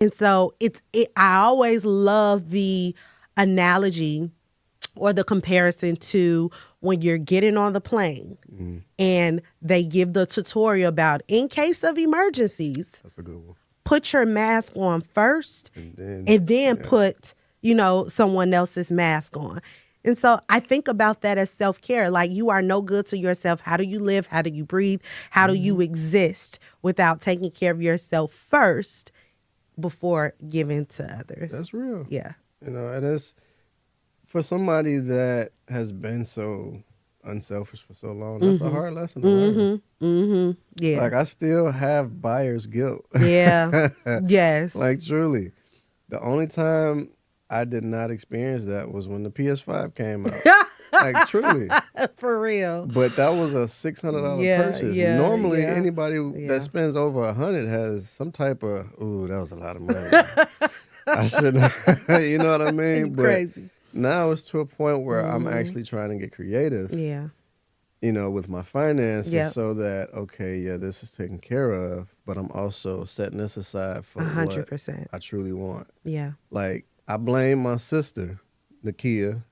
And so I always love the analogy or the comparison to when you're getting on the plane and they give the tutorial about in case of emergencies. That's a good one. Put your mask on first and then put, someone else's mask on. And so I think about that as self-care. Like, you are no good to yourself. How do you live? How do you breathe? How do you exist without taking care of yourself first before giving to others? That's real. Yeah. And it's for somebody that has been so unselfish for so long. That's a hard lesson to learn. Yeah. Like, I still have buyer's guilt. Yeah. Yes. Like, truly. The only time I did not experience that was when the PS5 came out. Like, truly. For real. But that was a $600 purchase. Normally, anybody that spends over $100 has some type of, ooh, that was a lot of money. I shouldn't, you know what I mean? But crazy. now it's to a point where I'm actually trying to get creative. Yeah. With my finances so that, this is taken care of, but I'm also setting this aside for 100%. what I truly want. Yeah. Like, I blame my sister, Nakia,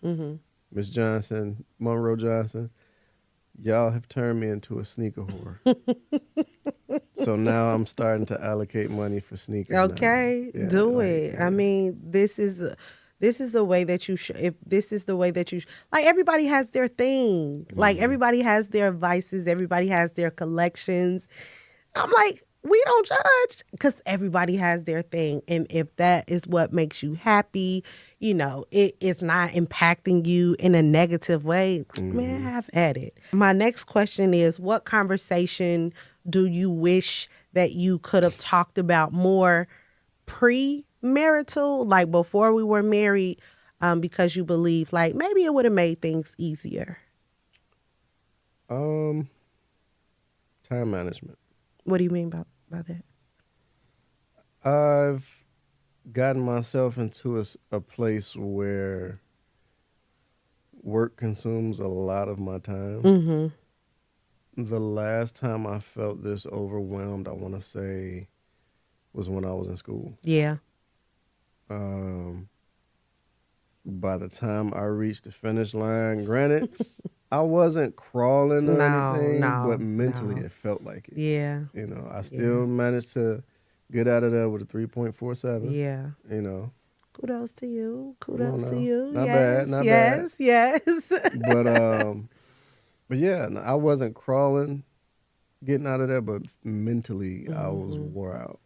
Miss Johnson, Monroe Johnson. Y'all have turned me into a sneaker whore. So now I'm starting to allocate money for sneakers. Okay, Yeah, do it. Yeah. I mean, this is the way that you should. If this is the way that you like, everybody has their thing. Like, everybody has their vices. Everybody has their collections. I'm like, we don't judge because everybody has their thing. And if that is what makes you happy, it's not impacting you in a negative way, man, have at it. My next question is, what conversation do you wish that you could have talked about more pre-marital, like before we were married, because you believe like maybe it would have made things easier? Time management. What do you mean by that? I've gotten myself into a place where work consumes a lot of my time. The last time I felt this overwhelmed, I want to say, was when I was in school. Yeah. By the time I reached the finish line, granted, I wasn't crawling or anything, but mentally it felt like it. Yeah. I still managed to get out of there with a 3.47. Yeah. Kudos to you. Kudos to you. Not bad. Yes. But yeah, I wasn't crawling, getting out of there, but mentally I was wore out.